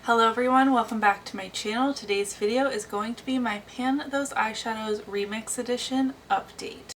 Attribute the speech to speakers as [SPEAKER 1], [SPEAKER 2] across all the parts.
[SPEAKER 1] Hello everyone, welcome back to my channel. Today's video is going to be my Pan Those Eyeshadows Remix Edition update.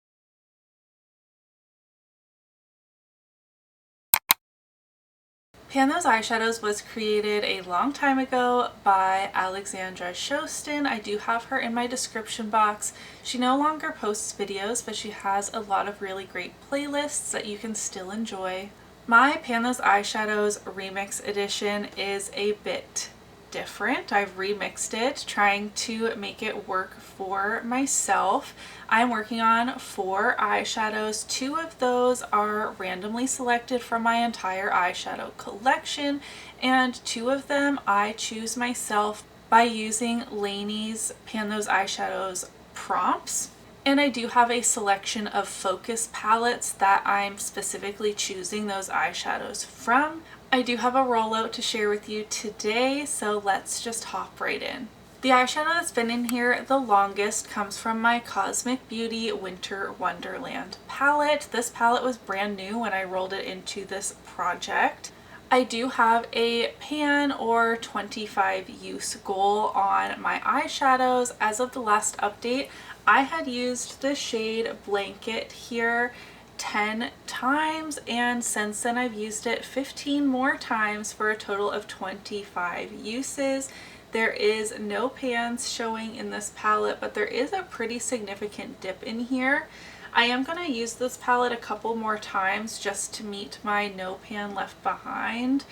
[SPEAKER 1] Pan Those Eyeshadows was created a long time ago by Alexandra Shostin. I do have her in my description box. She no longer posts videos, but she has a lot of really great playlists that you can still enjoy. My Pan Those Eyeshadows Remix Edition is a bit different. I've remixed it, trying to make it work for myself. I'm working on 4 eyeshadows. 2 of those are randomly selected from my entire eyeshadow collection, and 2 of them I choose myself by using Laney's Pan Those Eyeshadows prompts. And I do have a selection of focus palettes that I'm specifically choosing those eyeshadows from. I do have a rollout to share with you today, so let's just hop right in. The eyeshadow that's been in here the longest comes from my Cosmic Beauty Winter Wonderland palette. This palette was brand new when I rolled it into this project. I do have a pan or 25 use goal on my eyeshadows. As of the last update, I had used the shade Blanket here 10 times, and since then I've used it 15 more times for a total of 25 uses. There is no pans showing in this palette, but there is a pretty significant dip in here. I am going to use this palette a couple more times just to meet my no pan left behind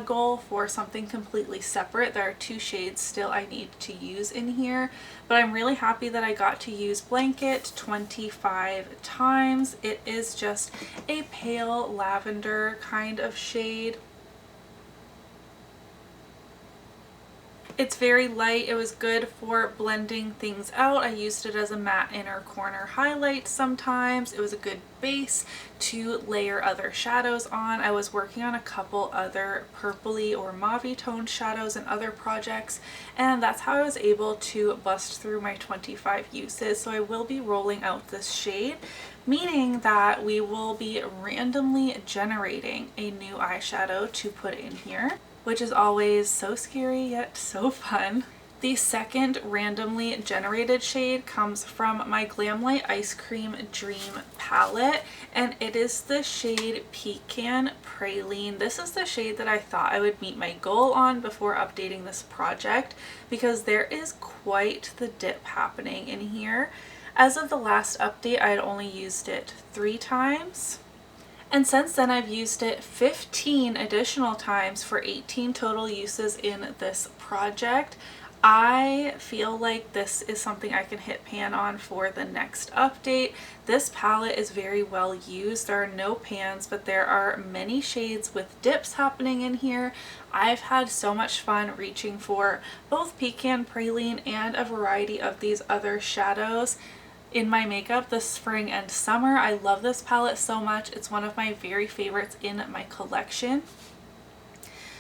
[SPEAKER 1] goal for something completely separate. There are 2 shades still I need to use in here, but I'm really happy that I got to use Blanket 25 times. It is just a pale lavender kind of shade. It's very light. It was good for blending things out. I used it as a matte inner corner highlight sometimes. It was a good base to layer other shadows on. I was working on a couple other purpley or mauve toned shadows in other projects, and that's how I was able to bust through my 25 uses. So I will be rolling out this shade, meaning that we will be randomly generating a new eyeshadow to put in here, which is always so scary yet so fun. The second randomly generated shade comes from my Glamlite Ice Cream Dream palette, and it is the shade Pecan Praline. This is the shade that I thought I would meet my goal on before updating this project, because there is quite the dip happening in here. As of the last update, I had only used it 3 times. And since then I've used it 15 additional times for 18 total uses in this project. I feel like this is something I can hit pan on for the next update. This palette is very well used. There are no pans, but there are many shades with dips happening in here. I've had so much fun reaching for both Pecan Praline and a variety of these other shadows in my makeup this spring and summer. I love this palette so much. It's one of my very favorites in my collection.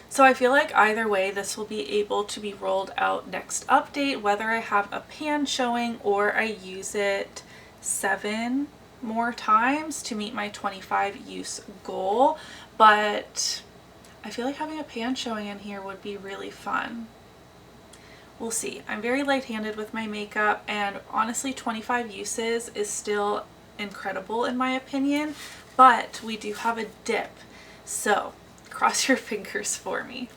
[SPEAKER 1] So I feel like either way this will be able to be rolled out next update, whether I have a pan showing or I use it 7 more times to meet my 25 use goal. But I feel like having a pan showing in here would be really fun. We'll see. I'm very light-handed with my makeup, and honestly 25 uses is still incredible in my opinion, but we do have a dip, so cross your fingers for me.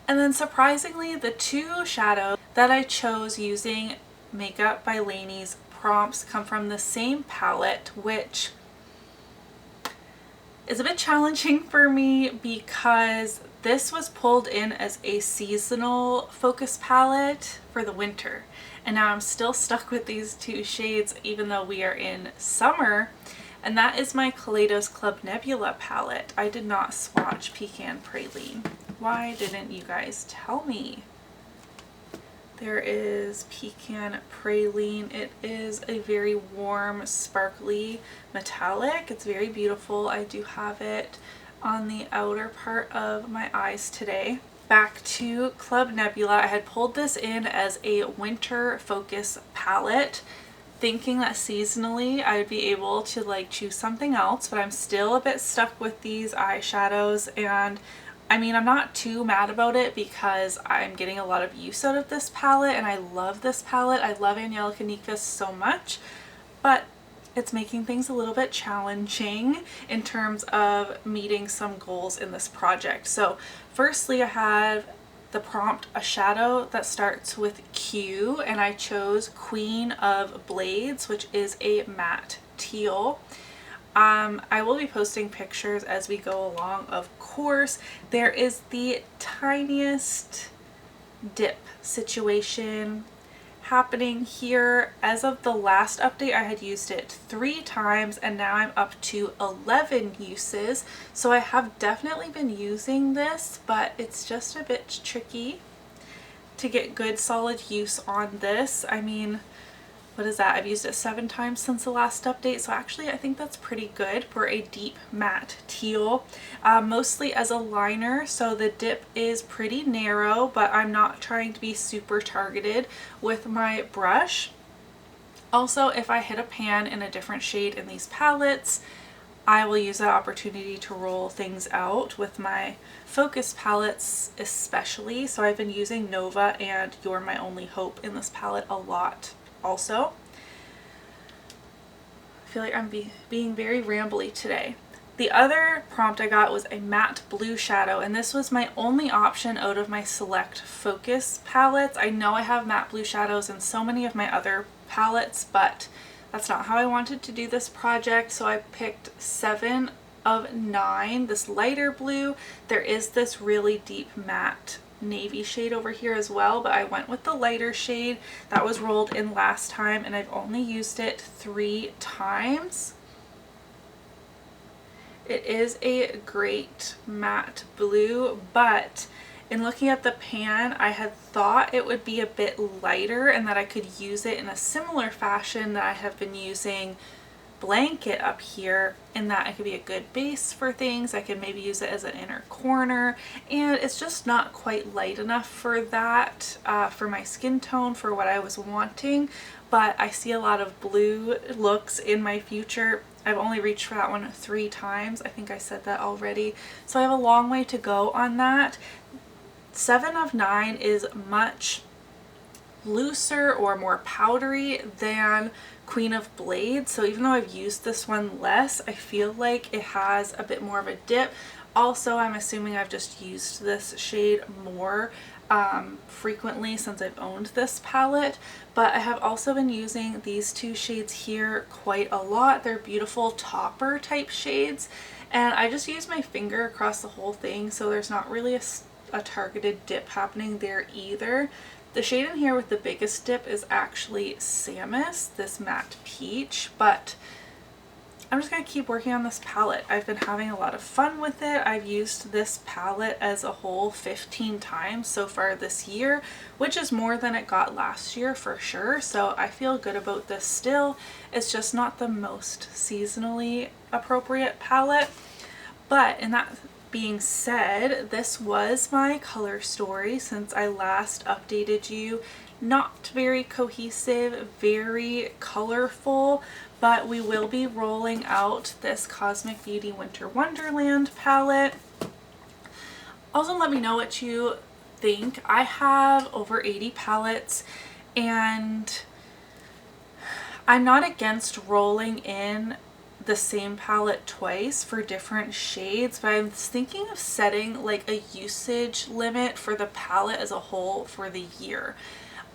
[SPEAKER 1] And then surprisingly, the 2 shadows that I chose using Makeup by Laney's prompts come from the same palette, which is a bit challenging for me because this was pulled in as a seasonal focus palette for the winter, and now I'm still stuck with these 2 shades even though we are in summer, and that is my Kaleidos Club Nebula palette. I did not swatch Pecan Praline. Why didn't you guys tell me? There is Pecan Praline. It is a very warm, sparkly metallic. It's very beautiful. I do have it on the outer part of my eyes today. Back to Club Nebula. I had pulled this in as a winter focus palette, thinking that seasonally I would be able to choose something else, but I'm still a bit stuck with these eyeshadows, and I mean, I'm not too mad about it because I'm getting a lot of use out of this palette and I love this palette. I love Angelica Nyquist so much, but it's making things a little bit challenging in terms of meeting some goals in this project. So firstly, I have the prompt, a shadow that starts with Q, and I chose Queen of Blades, which is a matte teal. I will be posting pictures as we go along, of course. There is the tiniest dip situation happening here. As of the last update, I had used it 3 times and now I'm up to 11 uses. So I have definitely been using this, but it's just a bit tricky to get good solid use on this. I mean, what is that? I've used it 7 times since the last update, so actually I think that's pretty good for a deep matte teal. Mostly as a liner, so the dip is pretty narrow, but I'm not trying to be super targeted with my brush. Also, if I hit a pan in a different shade in these palettes, I will use that opportunity to roll things out with my focus palettes especially. So I've been using Nova and You're My Only Hope in this palette a lot. Also, I feel like I'm being very rambly today. The other prompt I got was a matte blue shadow, and this was my only option out of my select focus palettes. I know I have matte blue shadows in so many of my other palettes, but that's not how I wanted to do this project, so I picked 7 of 9, this lighter blue. There is this really deep matte navy shade over here as well, but I went with the lighter shade that was rolled in last time, and I've only used it 3 times. It is a great matte blue, but in looking at the pan, I had thought it would be a bit lighter and that I could use it in a similar fashion that I have been using Blanket up here, in that it could be a good base for things. I could maybe use it as an inner corner, and it's just not quite light enough for that, for my skin tone, for what I was wanting. But I see a lot of blue looks in my future. I've only reached for that one 3 times. I think I said that already. So I have a long way to go on that. 7 of 9 is much looser or more powdery than Queen of Blades, so even though I've used this one less, I feel like it has a bit more of a dip. Also, I'm assuming I've just used this shade more frequently since I've owned this palette, but I have also been using these 2 shades here quite a lot. They're beautiful topper type shades, and I just use my finger across the whole thing, so there's not really a targeted dip happening there either. The shade in here with the biggest dip is actually Samus, this matte peach, but I'm just going to keep working on this palette. I've been having a lot of fun with it. I've used this palette as a whole 15 times so far this year, which is more than it got last year for sure, so I feel good about this still. It's just not the most seasonally appropriate palette, but in that being said, this was my color story since I last updated you. Not very cohesive, very colorful, but we will be rolling out this Cosmic Beauty Winter Wonderland palette. Also, let me know what you think. I have over 80 palettes, and I'm not against rolling in the same palette twice for different shades, but I'm thinking of setting like a usage limit for the palette as a whole for the year.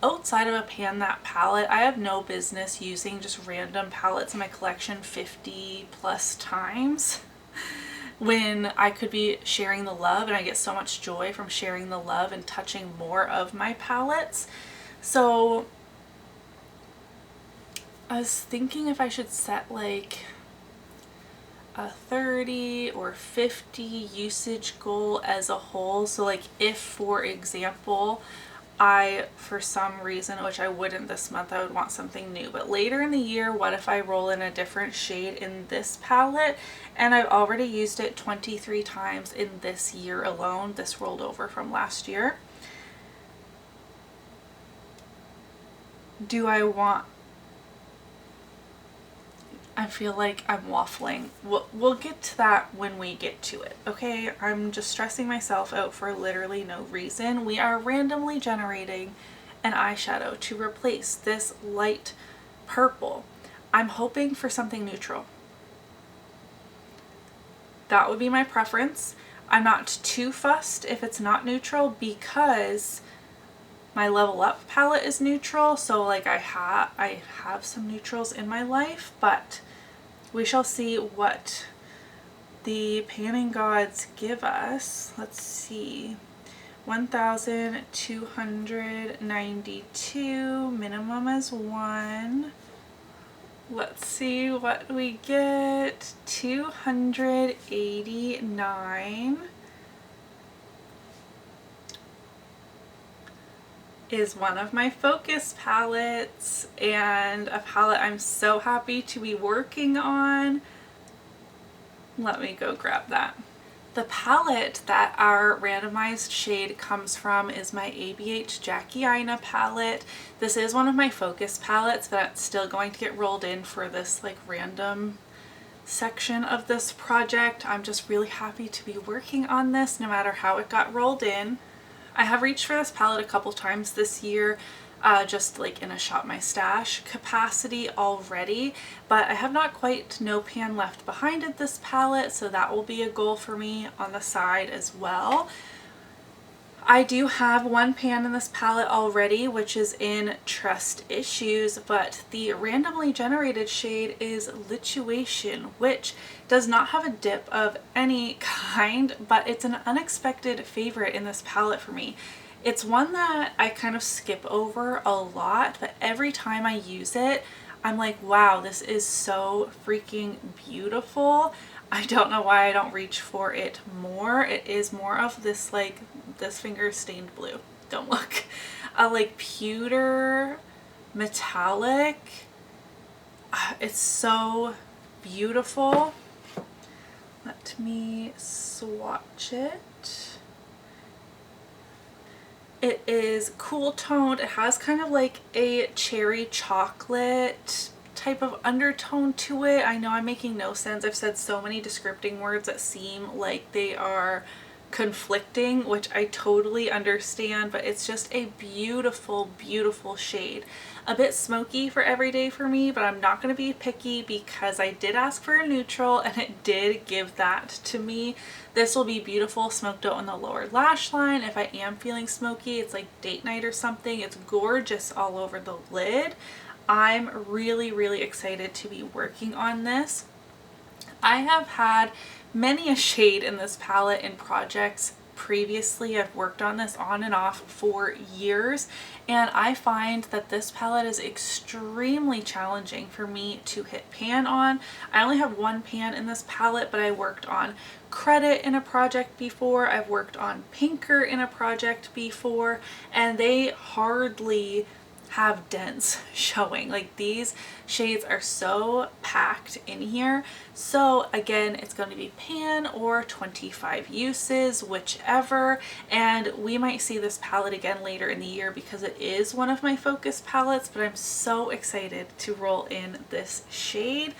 [SPEAKER 1] Outside of a Pan That palette, I have no business using just random palettes in my collection 50 plus times when I could be sharing the love, and I get so much joy from sharing the love and touching more of my palettes. So I was thinking if I should set like a 30 or 50 usage goal as a whole. So like if, for example, I, for some reason, which I wouldn't this month, I would want something new, but later in the year, what if I roll in a different shade in this palette, and I've already used it 23 times in this year alone. This rolled over from last year. I feel like I'm waffling. We'll get to that when we get to it, okay? I'm just stressing myself out for literally no reason. We are randomly generating an eyeshadow to replace this light purple. I'm hoping for something neutral. That would be my preference. I'm not too fussed if it's not neutral because my Level Up palette is neutral, so like I have some neutrals in my life, but we shall see what the panning gods give us. Let's see. 1,292, minimum is 1. Let's see what we get. 289 is one of my focus palettes, and a palette I'm so happy to be working on. Let me go grab that. The palette that our randomized shade comes from is my ABH Jackie Aina palette. This is one of my focus palettes, but it's still going to get rolled in for this like random section of this project. I'm just really happy to be working on this no matter how it got rolled in. I have reached for this palette a couple times this year, just like in a shop my stash capacity already, but I have not quite no pan left behind at this palette, so that will be a goal for me on the side as well. I do have one pan in this palette already, which is in Trust Issues, but the randomly generated shade is Lituation, which does not have a dip of any kind, but it's an unexpected favorite in this palette for me. It's one that I kind of skip over a lot, but every time I use it, I'm like, wow, this is so freaking beautiful. I don't know why I don't reach for it more. It is more of this, like, this finger is stained blue. Don't look. A like pewter metallic. It's so beautiful. Let me swatch it. It is cool toned. It has kind of like a cherry chocolate type of undertone to it. I know I'm making no sense. I've said so many descripting words that seem like they are conflicting, which I totally understand, but it's just a beautiful, beautiful shade. A bit smoky for everyday for me, but I'm not going to be picky because I did ask for a neutral and it did give that to me. This will be beautiful smoked out on the lower lash line. If I am feeling smoky, it's like date night or something. It's gorgeous all over the lid. I'm really, really excited to be working on this. I have had many a shade in this palette in projects previously. I've worked on this on and off for years, and I find that this palette is extremely challenging for me to hit pan on. I only have one pan in this palette, but I worked on Credit in a project before. I've worked on Pinker in a project before, and they hardly have dents showing. Like, these shades are so packed in here. So again, it's going to be pan or 25 uses, whichever, and we might see this palette again later in the year because it is one of my focus palettes, but I'm so excited to roll in this shade.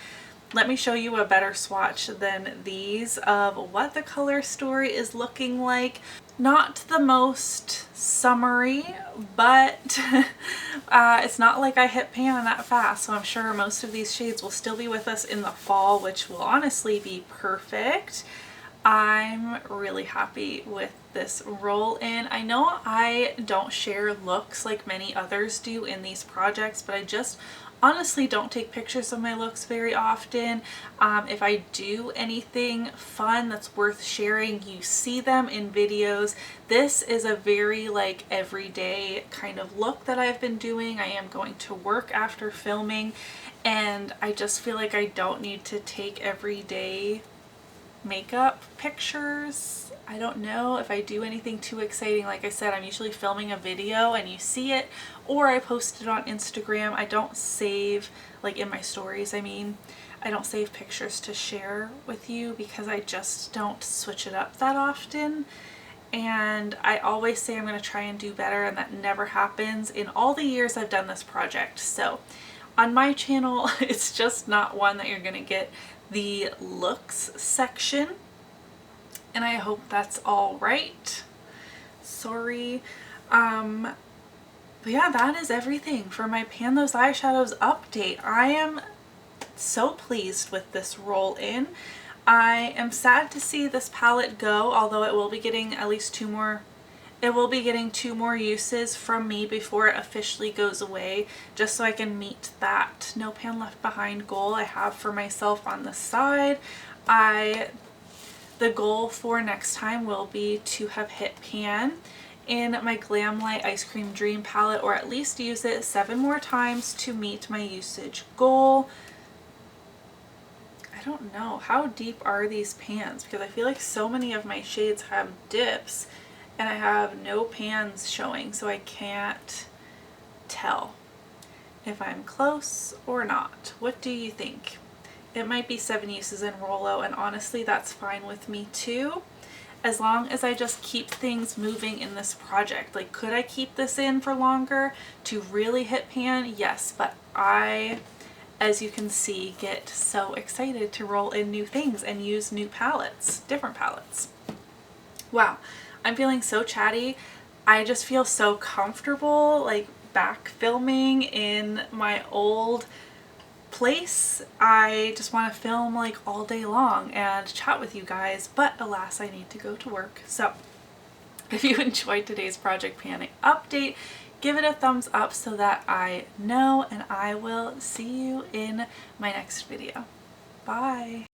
[SPEAKER 1] Let me show you a better swatch than these of what the color story is looking like. Not the most summery, but it's not like I hit pan that fast, so I'm sure most of these shades will still be with us in the fall, which will honestly be perfect. I'm really happy with this roll in. I know I don't share looks like many others do in these projects, but I just honestly don't take pictures of my looks very often. If I do anything fun that's worth sharing, you see them in videos. This is a very like everyday kind of look that I've been doing. I am going to work after filming, and I just feel like I don't need to take everyday makeup pictures. I don't know if I do anything too exciting. Like I said, I'm usually filming a video and you see it, or I post it on Instagram. I don't save, like in my stories, I mean, I don't save pictures to share with you because I just don't switch it up that often. And I always say I'm going to try and do better, and that never happens in all the years I've done this project. So On my channel, it's just not one that you're gonna get the looks section, and I hope that's all right. Sorry. But yeah, that is everything for my Pan Those Eyeshadows update. I am so pleased with this roll-in. I am sad to see this palette go, although it will be getting at least two more uses from me before it officially goes away, just so I can meet that no pan left behind goal I have for myself on the side. The goal for next time will be to have hit pan in my Glamlite Ice Cream Dream palette, or at least use it 7 more times to meet my usage goal. I don't know, how deep are these pans? Because I feel like so many of my shades have dips and I have no pans showing, so I can't tell if I'm close or not. What do you think? It might be 7 uses in Rollo, and honestly that's fine with me too, as long as I just keep things moving in this project. Like, could I keep this in for longer to really hit pan? Yes, but I, as you can see, get so excited to roll in new things and use new palettes, different palettes. Wow, I'm feeling so chatty. I just feel so comfortable, like, back filming in my old place. I just want to film like all day long and chat with you guys, but alas, I need to go to work. So if you enjoyed today's Project Panic update, give it a thumbs up so that I know, and I will see you in my next video. Bye!